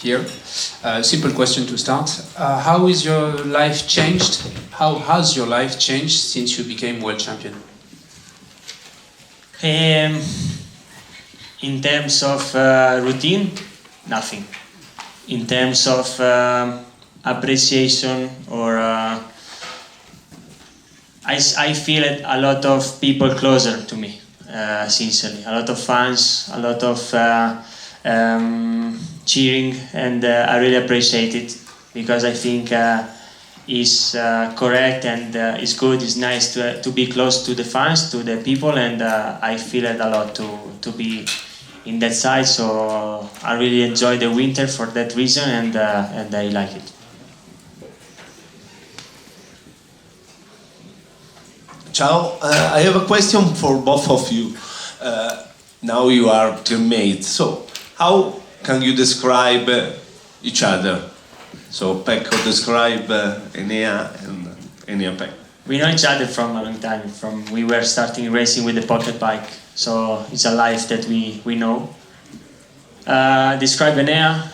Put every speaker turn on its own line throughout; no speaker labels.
here. Simple question to start. How is your life changed? How has your life changed since you became world champion?
In terms of routine, nothing. In terms of appreciation or I feel it a lot of people closer to me, sincerely. A lot of fans, a lot of cheering, and I really appreciate it because I think it's correct and it's good, it's nice to be close to the fans, to the people, and I feel it a lot to be in that side, so I really enjoy the winter for that reason, and I like it.
Ciao, I have a question for both of you. Now you are teammates, so how can you describe each other? So Pecco describe Enea and Enea Pecco.
We know each other from a long time, from we were starting racing with the pocket bike, so it's a life that we know. Describe Enea,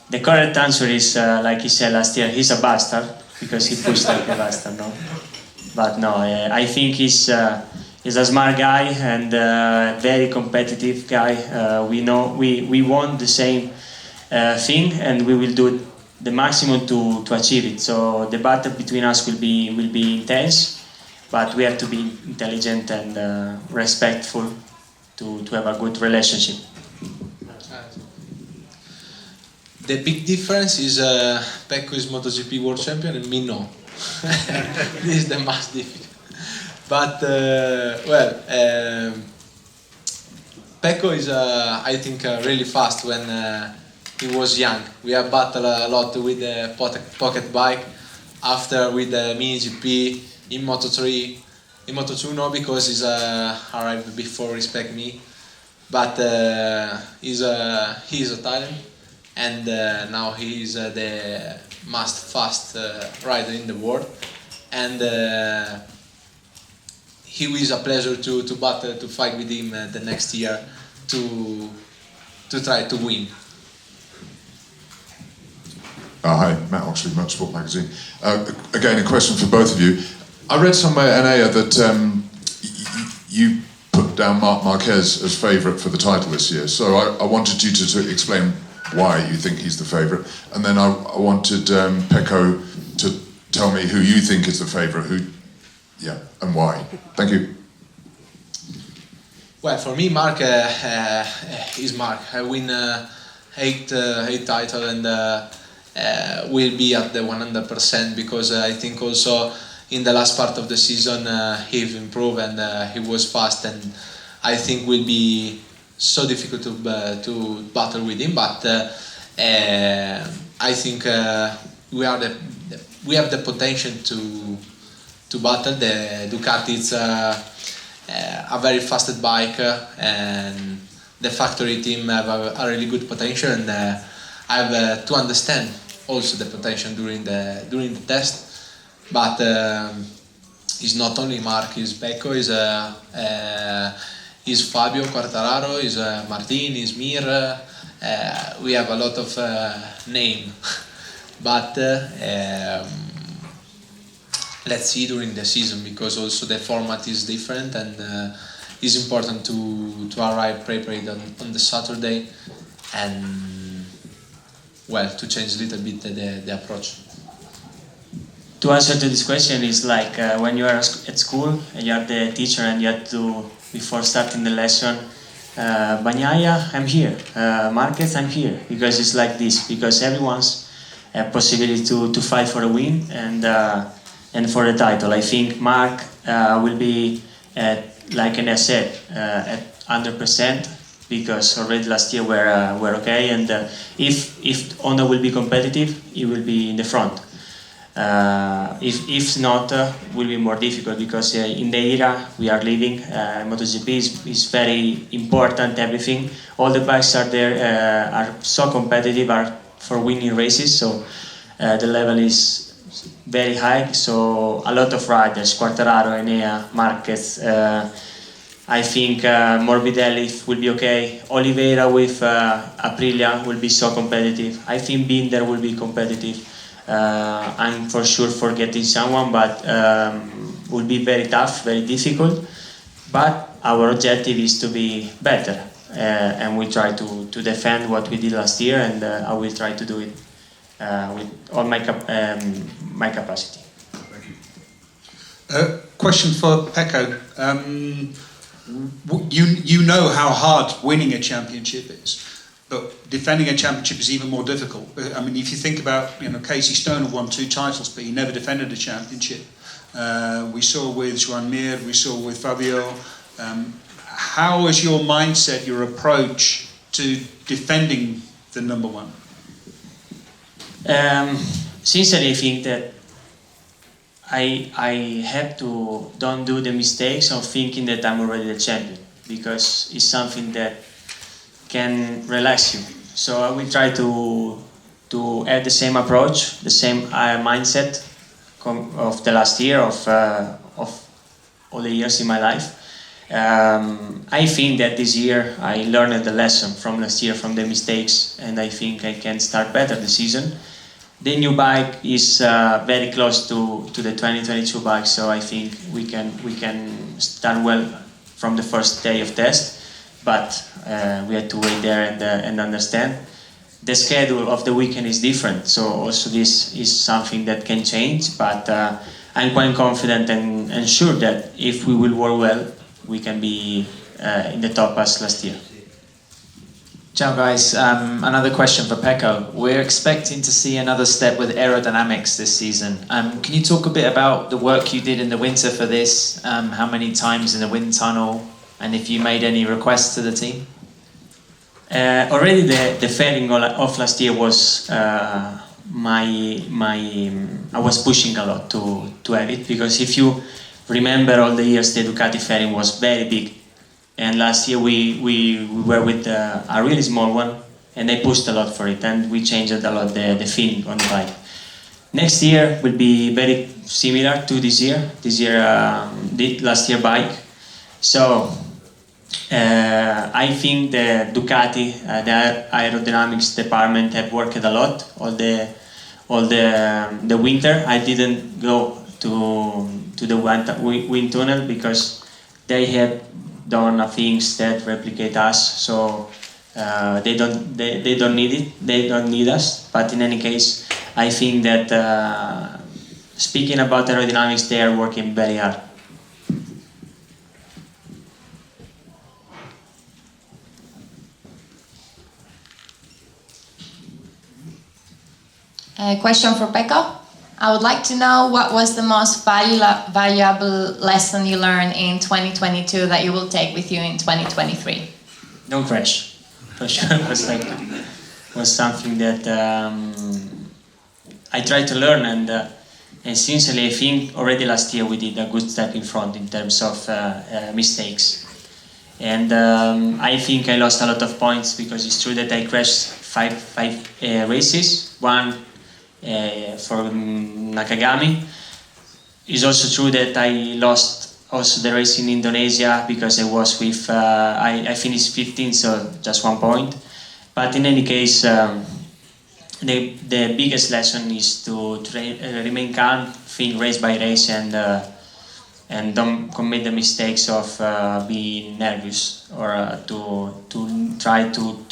the correct answer is, like he said last year, he's a bastard, because he pushed like a bastard, no? But no, I think he's a smart guy and very competitive guy. We know we want the same thing, and we will do the maximum to achieve it. So the battle between us will be intense, but we have to be intelligent and respectful to have a good relationship.
The big difference is Pecco is MotoGP world champion and me no. This is the most difficult. But Pecco is I think really fast when he was young. We have battled a lot with the pocket bike. After with the mini GP in Moto3, in Moto2 no, because he's arrived before respect me. But he's a talent. And now he is the most fast rider in the world, and he was a pleasure to battle, to fight with him the next year to try to win.
Hi, Matt Oxley, Motorsport Magazine. Again, a question for both of you. I read somewhere, Enea, that you put down Marquez as favourite for the title this year, so I wanted you to explain why you think he's the favourite, and then I wanted Pecco to tell me who you think is the favourite, and why. Thank you.
Well, for me, Mark is Mark. I win 8 titles and will be at the 100% because I think also in the last part of the season he improved and he was fast, and I think will be so difficult to battle with him, but I think we have the potential to battle. The Ducati is a very fast bike, and the factory team have a really good potential, and I have to understand also the potential during the test. But it's not only Mark, it's Pecco, is Fabio Quartararo, is Martin, is Mir. We have a lot of name, but let's see during the season, because also the format is different, and it's important to arrive prepared on the Saturday, and well, to change a little bit the approach.
To answer to this question is like when you are at school and you are the teacher and you have to, before starting the lesson, Bagnaia, I'm here, Marquez, I'm here, because it's like this, because everyone's a possibility to fight for a win and for the title. I think Mark will be, like I said, at 100%, because already last year we're okay, and if Honda will be competitive, he will be in the front. If not, will be more difficult, because in the era we are living, MotoGP is very important. Everything, all the bikes are there, are so competitive, are for winning races. So the level is very high. So a lot of riders, Quartararo, Enea, Marquez, I think Morbidelli will be okay. Oliveira with Aprilia will be so competitive. I think Binder will be competitive. I'm for sure forgetting someone, but will be very tough, very difficult. But our objective is to be better, and we try to defend what we did last year, and I will try to do it with all my capacity.
Thank you. Question for Pecco. You know how hard winning a championship is, but defending a championship is even more difficult. I mean, if you think about, Casey Stoner won 2 titles, but he never defended a championship. We saw with Joan Mir, we saw with Fabio. How is your mindset, your approach to defending the number one?
Sincerely, I think that I have to don't do the mistakes of thinking that I'm already the champion, because it's something that can relax you. So I will try to have the same approach, the same mindset of the last year, of all the years in my life. I think that this year I learned the lesson from last year, from the mistakes, and I think I can start better the season. The new bike is very close to the 2022 bike, so I think we can start well from the first day of test, but we have to wait there and understand. The schedule of the weekend is different, so also this is something that can change, but I'm quite confident and sure that if we will work well, we can be in the top as last year.
Ciao guys, another question for Pecco. We're expecting to see another step with aerodynamics this season. Can you talk a bit about the work you did in the winter for this? How many times in the wind tunnel? And if you made any requests to the team?
Already the fairing of last year was I was pushing a lot to have it, because if you remember all the years the Ducati fairing was very big. And last year we were with a really small one, and they pushed a lot for it, and we changed a lot the fin on the bike. Next year will be very similar to this year. This year, last year bike. So I think the Ducati, the aerodynamics department have worked a lot all the winter. I didn't go to the wind tunnel because they have done things that replicate us, so they don't need it, they don't need us. But in any case, I think that speaking about aerodynamics, they are working very hard.
A question for Pecco. I would like to know what was the most valuable lesson you learned in 2022 that you will take with you in 2023?
Don't crash. For sure, it was something that I tried to learn, and sincerely I think already last year we did a good step in front in terms of mistakes. And I think I lost a lot of points because it's true that I crashed five races, one for Nakagami. It's also true that I lost also the race in Indonesia because I was with, I finished 15th, so just 1 point. But in any case, the biggest lesson is to remain calm, think race by race, and don't commit the mistakes of being nervous or to try to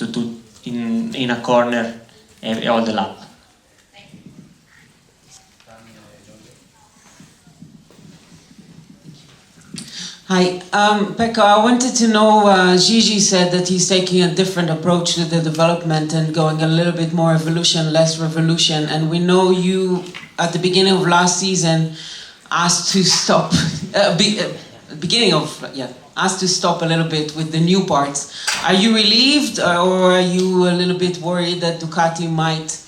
in a corner all the lap.
Hi, Pecco, I wanted to know, Gigi said that he's taking a different approach to the development and going a little bit more evolution, less revolution, and we know you, at the beginning of last season, asked to stop, asked to stop a little bit with the new parts. Are you relieved, or are you a little bit worried that Ducati might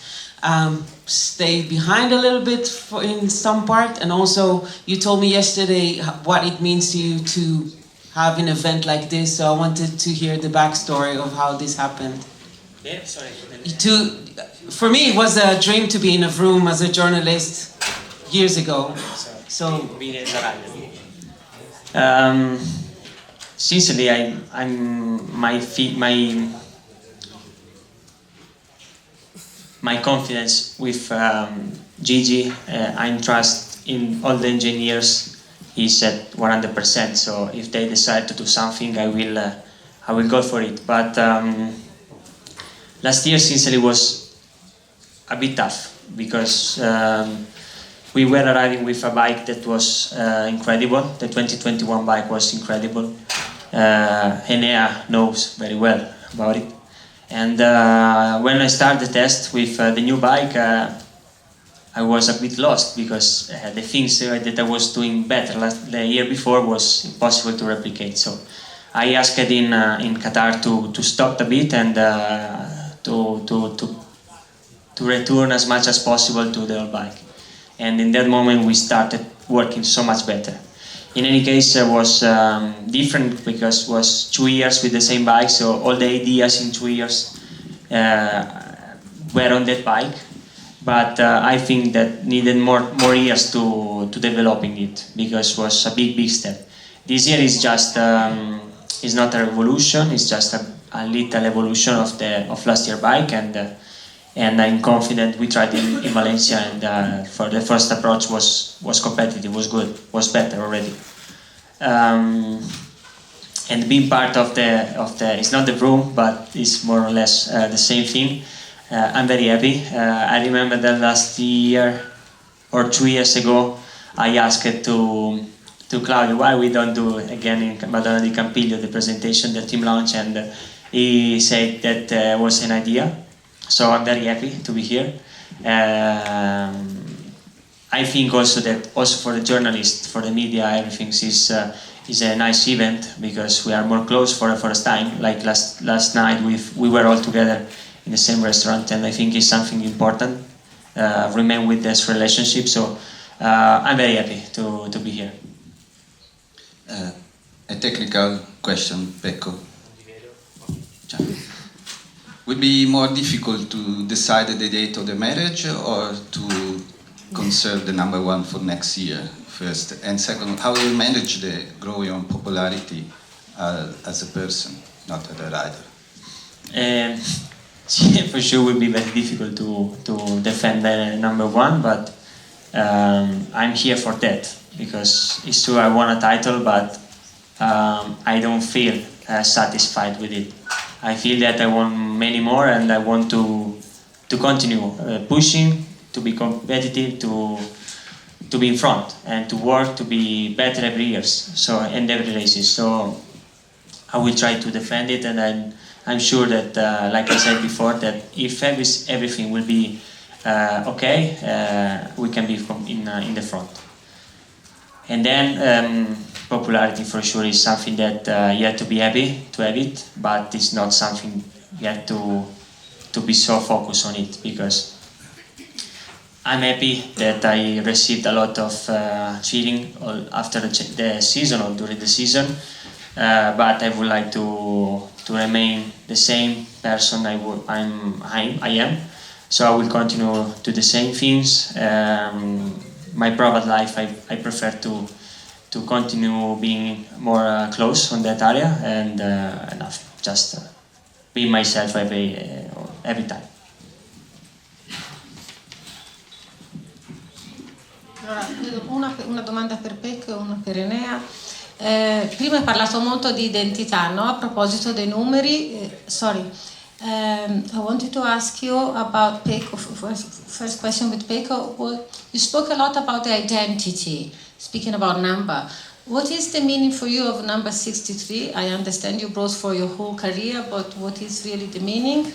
stay behind a little bit in some part? And also, you told me yesterday what it means to you to have an event like this, so I wanted to hear the backstory of how this happened.
Yeah, sorry.
For me, it was a dream to be in a room as a journalist years ago. So
sincerely, my confidence with Gigi, I trust in all the engineers, is at 100%. So if they decide to do something, I will go for it. But last year, sincerely, was a bit tough because we were arriving with a bike that was incredible. The 2021 bike was incredible. Enea knows very well about it. And when I started the test with the new bike, I was a bit lost because the things that I was doing better the year before was impossible to replicate. So I asked in Qatar to stop a bit and to return as much as possible to the old bike. And in that moment we started working so much better. In any case, it was different because it was 2 years with the same bike, so all the ideas in 2 years were on that bike. But I think that needed more years to developing it because it was a big step. This year is just is not a revolution; it's just a little evolution of last year bike, and I'm confident we tried in Valencia, and for the first approach was competitive, was good, was better already. And being part of the it's not the room, but it's more or less the same thing. I'm very happy. I remember that last year or 2 years ago, I asked to Claudio why we don't do again in Madonna di Campiglio the presentation, the team launch, and he said that was an idea. So I'm very happy to be here. I think also that for the journalists, for the media, everything is a nice event because we are more close for the first time. Like last night, we were all together in the same restaurant, and I think it's something important. Remain with this relationship. So I'm very happy to be here.
A technical question, Pecco. Would be more difficult to decide the date of the marriage or to conserve the number one for next year, first? And second, how you manage the growing popularity as a person, not as a rider?
For sure it would be very difficult to defend the number one, but I'm here for that because it's true I won a title, but I don't feel satisfied with it. I feel that I want many more, and I want to continue pushing, to be competitive, to be in front, and to work to be better every year. So in every races. So I will try to defend it, and I'm sure that, like I said before, that if everything will be okay, we can be in the front. And then popularity for sure is something that you have to be happy to have it, but it's not something you have to be so focused on it, because I'm happy that I received a lot of cheating after the season or during the season, but I would like to remain the same person I am. So I will continue to the same things. My private life, I prefer to continue being more close on that area and just be myself every time.
Allora, una domanda per Pecco e una per Enea. Prima hai parlato molto di identità, no? A proposito dei numeri. I wanted to ask you about Pecco. First question with Pecco. You spoke a lot about the identity, speaking about number. What is the meaning for you of number 63? I understand you brought for your whole career, but what is really the meaning?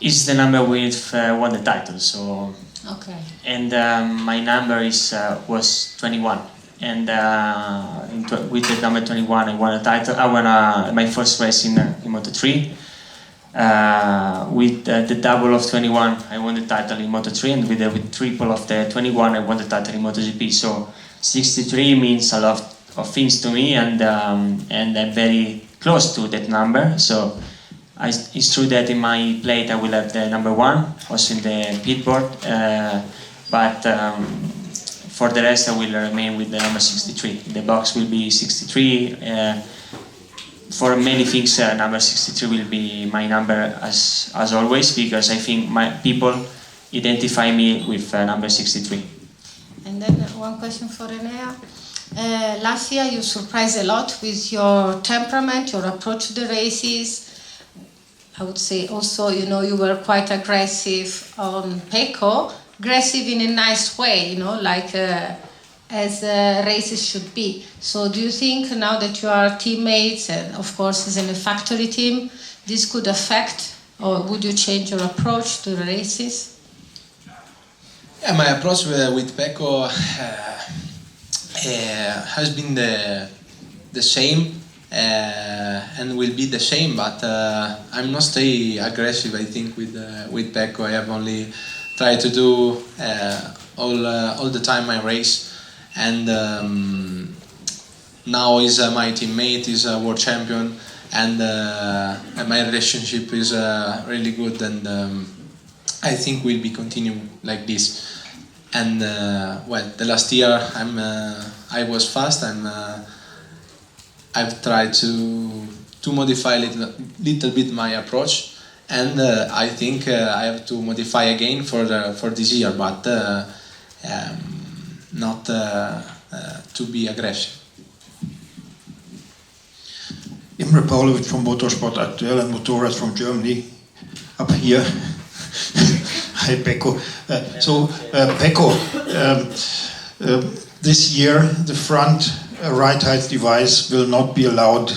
It's the number with won the title. So.
Okay.
And my number was 21. And with the number 21, I won a title. I won my first race in Moto3. With the double of 21, I won the title in Moto3, and with the triple of the 21, I won the title in MotoGP. So 63 means a lot of things to me, and I'm very close to that number. So it's true that in my plate I will have the number 1, also in the pitboard. But for the rest, I will remain with the number 63. The box will be 63. For many things, number 63 will be my number as always, because I think my people identify me with number 63.
And then one question for Enea. Last year you surprised a lot with your temperament, your approach to the races. I would say also, you know, you were quite aggressive on Pecco, aggressive in a nice way, you know, like as races should be. So do you think now that you are teammates and of course as in a factory team, this could affect, or would you change your approach to the races?
Yeah, my approach with Pecco has been the same and will be the same, but I'm not stay aggressive. I think with Pecco I have only tried to do all the time my race, and now he's my teammate, he's a world champion, and my relationship is really good, and I think we'll be continuing like this. And well, the last year I was fast. I've tried to modify a little bit my approach, and I think I have to modify again for this year, but not to be aggressive.
Imre Pavlovic from Motorsport Aktuell and Motorrad from Germany, up here. Hi, Pecco. Pecco, this year the front ride height device will not be allowed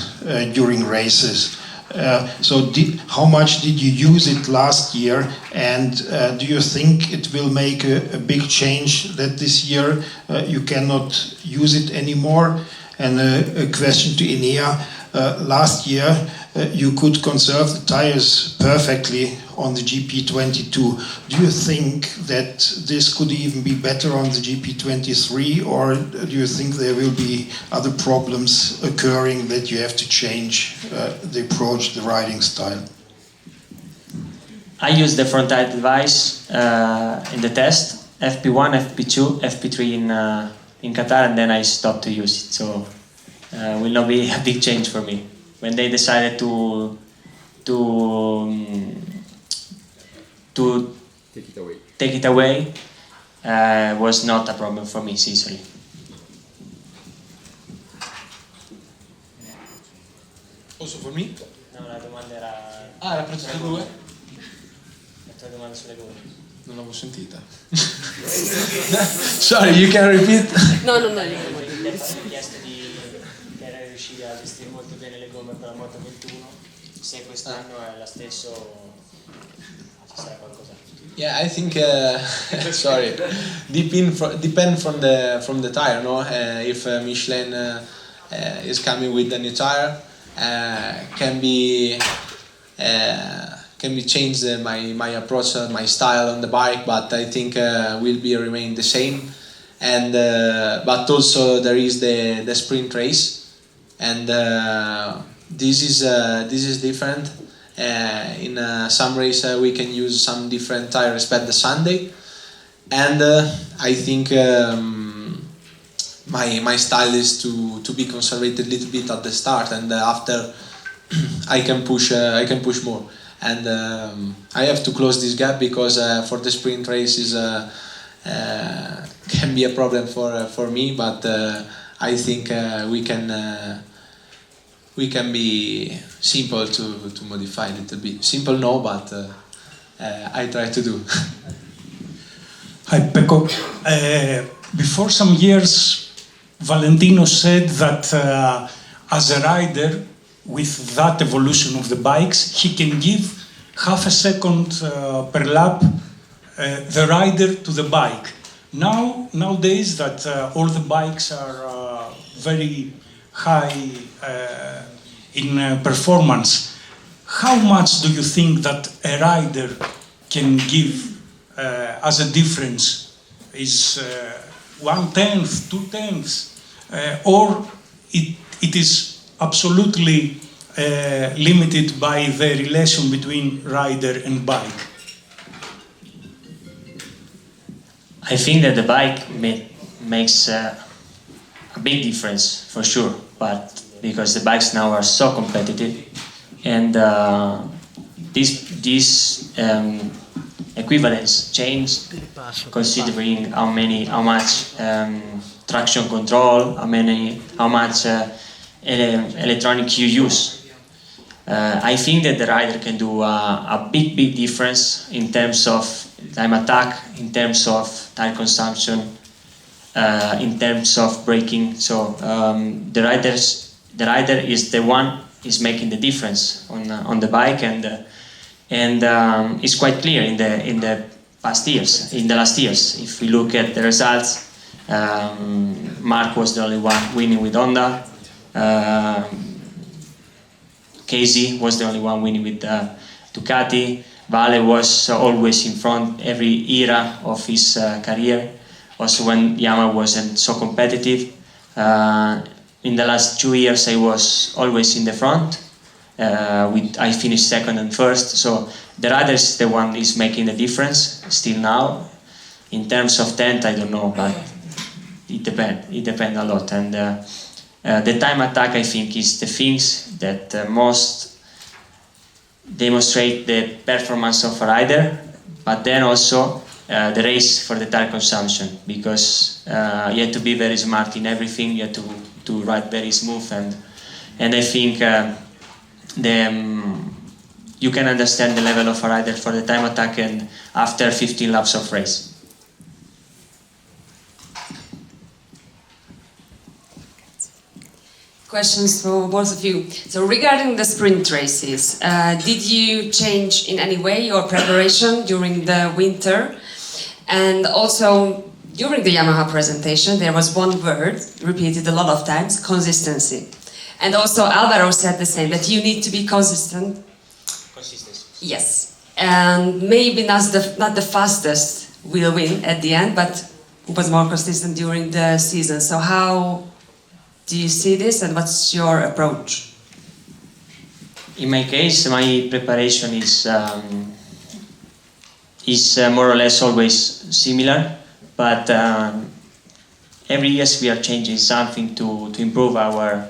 during races. How much did you use it last year, and do you think it will make a big change that this year you cannot use it anymore? And a question to Enea. Last year you could conserve the tires perfectly on the GP22. Do you think that this could even be better on the GP23, or do you think there will be other problems occurring that you have to change the approach, the riding style?
I use the front tire device in the test, FP1, FP2, FP3 in Qatar, and then I stopped to use it. So will not be a big change for me. When they decided to take it away, was not a problem for me, easily.
Also for me?
No, la domanda era...
Ah, era per tutte e due?
La tua domanda sulle due.
Non l'avevo sentita. Sorry, you can repeat?
No.
Chiesto di riuscire a gestire molto bene le gomme per la Moto 21, se quest'anno è la stesso, ci sarà qualcosa.
Yeah, I think sorry, depend from the tire, no? If Michelin is coming with a new tire, can be changed my approach, my style on the bike, but I think will remain the same. And but also there is the sprint race, and this is different. In some race we can use some different tires respect the Sunday, and I think my style is to be conservative a little bit at the start, and after I can push more, and I have to close this gap because for the sprint races can be a problem for me, but I think we can be simple to modify a little bit. Simple no, but I try to do.
Hi, Pecco. Before some years, Valentino said that as a rider, with that evolution of the bikes, he can give half a second per lap the rider to the bike. Nowadays that all the bikes are very high in performance, how much do you think that a rider can give as a difference? Is 1/10, 2/10, or it is absolutely limited by the relation between rider and bike?
I think that the bike makes a big difference for sure, but because the bikes now are so competitive, and this equivalence change considering how much traction control, how much electronic you use. I think that the rider can do a big difference in terms of time attack, in terms of tire consumption, in terms of braking. So the rider is the one is making the difference on the bike, and it's quite clear in the last years. If we look at the results, Mark was the only one winning with Honda. Casey was the only one winning with Ducati. Vale was always in front every era of his career, also when Yamaha wasn't so competitive. In the last 2 years I was always in the front. I finished second and first, so the rider is the one is making the difference still now. In terms of tent, I don't know, but it depends a lot. And the time attack, I think, is the things that most demonstrate the performance of a rider, but then also the race for the tire consumption, because you have to be very smart in everything. You have to ride very smooth, and I think you can understand the level of a rider for the time attack and after 15 laps of race.
Questions for both of you. So regarding the sprint races, did you change in any way your preparation during the winter? And also during the Yamaha presentation there was one word repeated a lot of times: consistency. And also Alvaro said the same, that you need to be consistent.
Consistency.
Yes. And maybe not the fastest will win at the end, but who was more consistent during the season. So how do you see this, and what's your approach?
In my case, my preparation is more or less always similar, but every year we are changing something to improve our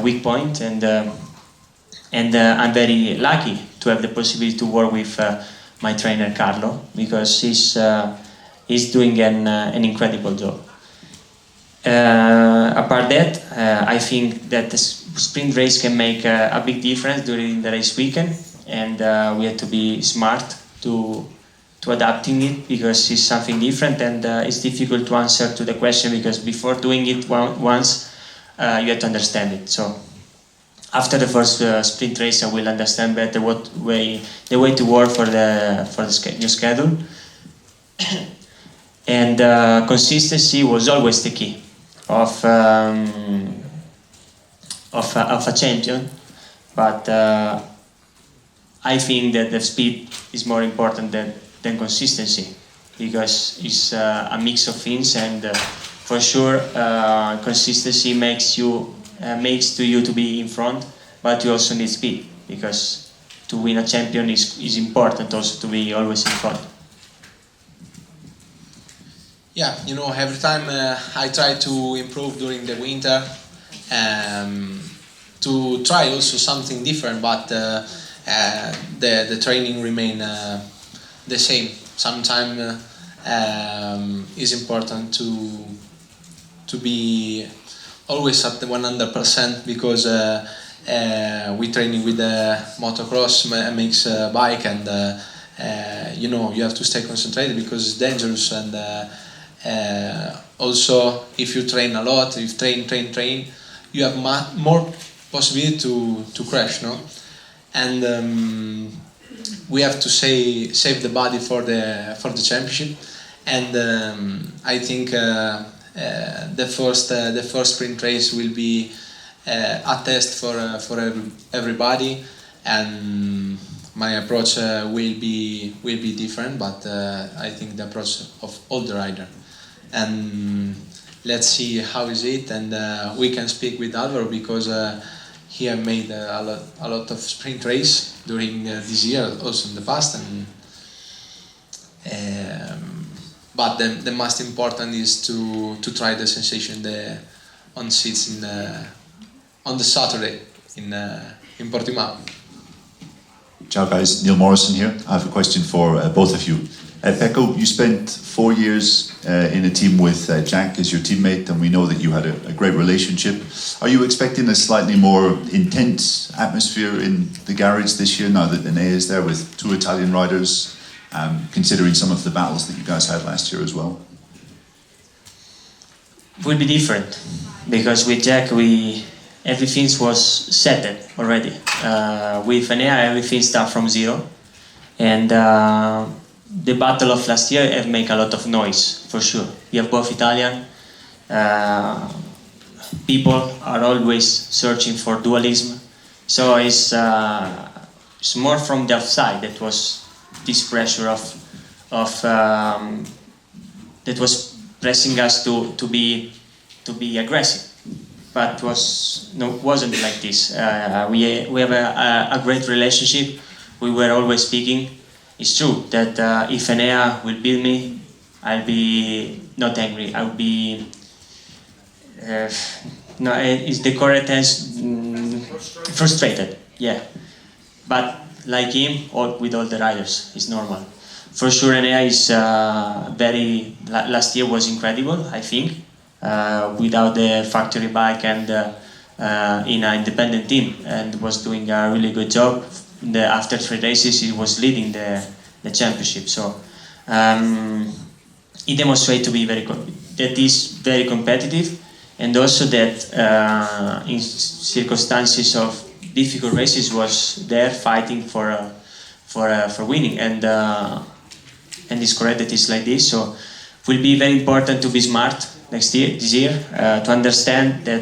weak point, and I'm very lucky to have the possibility to work with my trainer Carlo, because he's doing an incredible job. Apart that, I think that the sprint race can make a big difference during the race weekend, and we have to be smart to adapting it, because it's something different, and it's difficult to answer to the question, because before doing it once you have to understand it. So after the first sprint race I will understand better the way to work for the new schedule. And consistency was always the key of a champion, but I think that the speed is more important than consistency, because it's a mix of things, and for sure consistency makes you to be in front, but you also need speed, because to win a champion is important also to be always in front.
Yeah, you know, every time I try to improve during the winter, to try also something different, but the training remain the same. Sometimes it's important to be always at the 100%, because we training with the motocross makes a bike, and you know, you have to stay concentrated because it's dangerous, and also if you train a lot, if train, you have more possibility to crash, no? And we have to save the body for the championship, and I think the first sprint race will be a test for everybody, and my approach will be different, but I think the approach of all the rider. And let's see how is it, and we can speak with Alvaro, because he have made a lot of sprint race during this year, also in the past, and but the most important is to try the sensation on seats on the Saturday in Portimao.
Ciao guys, Neil Morrison here. I have a question for both of you. Pecco, you spent 4 years in a team with Jack as your teammate, and we know that you had a great relationship. Are you expecting a slightly more intense atmosphere in the garage this year now that Enea is there with 2 Italian riders, considering some of the battles that you guys had last year as well?
Will be different, because with Jack everything was settled already. With Enea everything starts from zero, and the battle of last year have made a lot of noise, for sure. We have both Italian, people are always searching for dualism, so it's more from the outside that was this pressure that was pressing us to be aggressive, but wasn't like this. We have a great relationship. We were always speaking. It's true that if Enea will beat me, I'll be not angry. I'll be no, it's the correct answer. Frustrated. Yeah, but like him, or with all the riders, it's normal. For sure, Enea is last year was incredible, I think, without the factory bike and in an independent team, and was doing a really good job. After 3 races, he was leading the championship. So he demonstrated to be that is very competitive, and also that in circumstances of difficult races was there fighting for winning, and it's correct that it's like this. So it will be very important to be smart this year, to understand that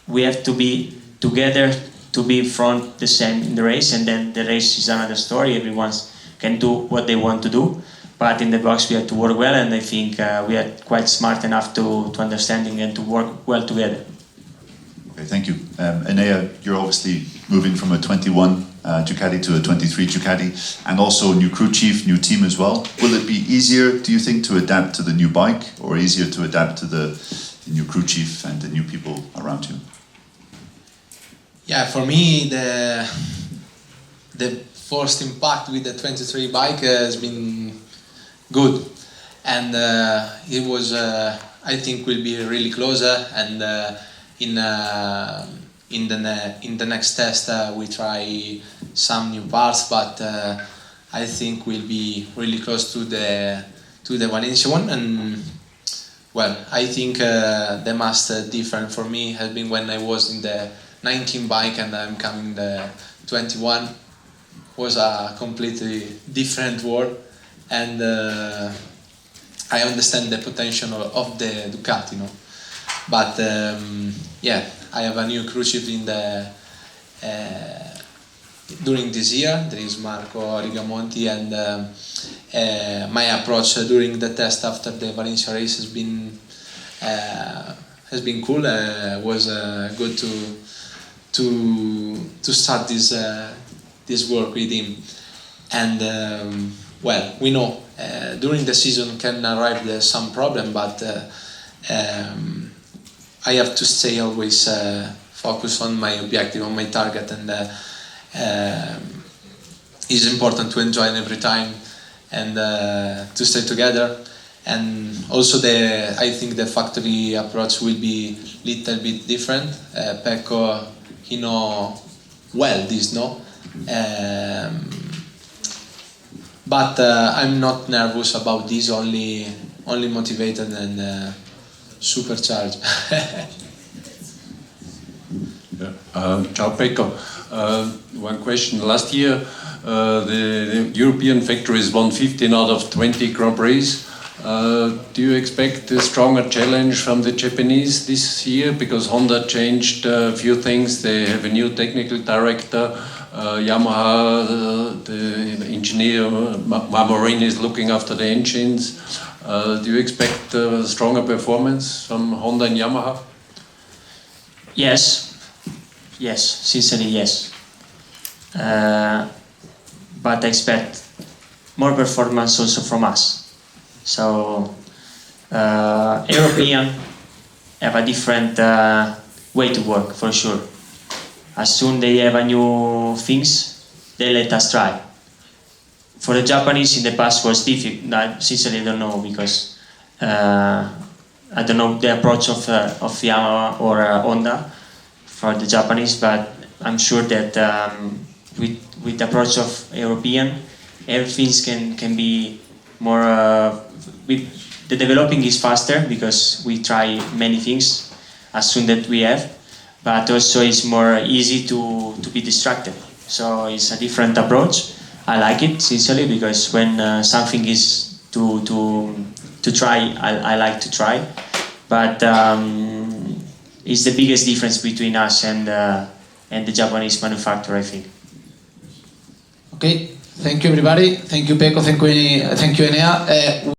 we have to be together to be in front the same in the race, and then the race is another story. Everyone can do what they want to do, but in the box we have to work well, and I think we are quite smart enough to understanding and to work well together.
Okay, thank you. Enea, you're obviously moving from a 21 Ducati to a 23 Ducati, and also new crew chief, new team as well. Will it be easier, do you think, to adapt to the new bike, or easier to adapt to the new crew chief and the new people around you?
Yeah, for me the first impact with the 23 bike has been good, and it was I think will be really closer, and in the next test we try some new parts, but I think we'll be really close to the Valencia one. And well, I think the most different for me has been when I was in the 19 bike and I'm coming the 21. Was a completely different world, and I understand the potential of the Ducati, but yeah, I have a new crew chief in during this year. There is Marco Rigamonti, and my approach during the test after the Valencia race has been cool. Was good to start this work with him, and well, we know during the season can arrive some problem, but I have to stay always focused on my objective, on my target, and it's important to enjoy every time and to stay together. And also I think the factory approach will be little bit different. Pecco, he know well this, but I'm not nervous about this, only motivated and supercharged.
Ciao Pecco. One question. Last year the European factories won 15 out of 20 Grand Prix. Do you expect a stronger challenge from the Japanese this year? Because Honda changed a few things. They have a new technical director. Yamaha, the engineer Marmorini is looking after the engines. Do you expect a stronger performance from Honda and Yamaha?
Yes, sincerely yes. But I expect more performance also from us. So European have a different way to work for sure. As soon they have a new things, they let us try. For the Japanese in the past was difficult. I sincerely don't know because I don't know the approach of Yamaha or Honda for the Japanese, but I'm sure that with the approach of European, everything can be more. The developing is faster because we try many things as soon that we have, but also it's more easy to be distracted. So it's a different approach. I like it sincerely because when something is to try, I like to try, but it's the biggest difference between us and the Japanese manufacturer, I think.
Okay, thank you everybody. Thank you Pecco, thank you Enea.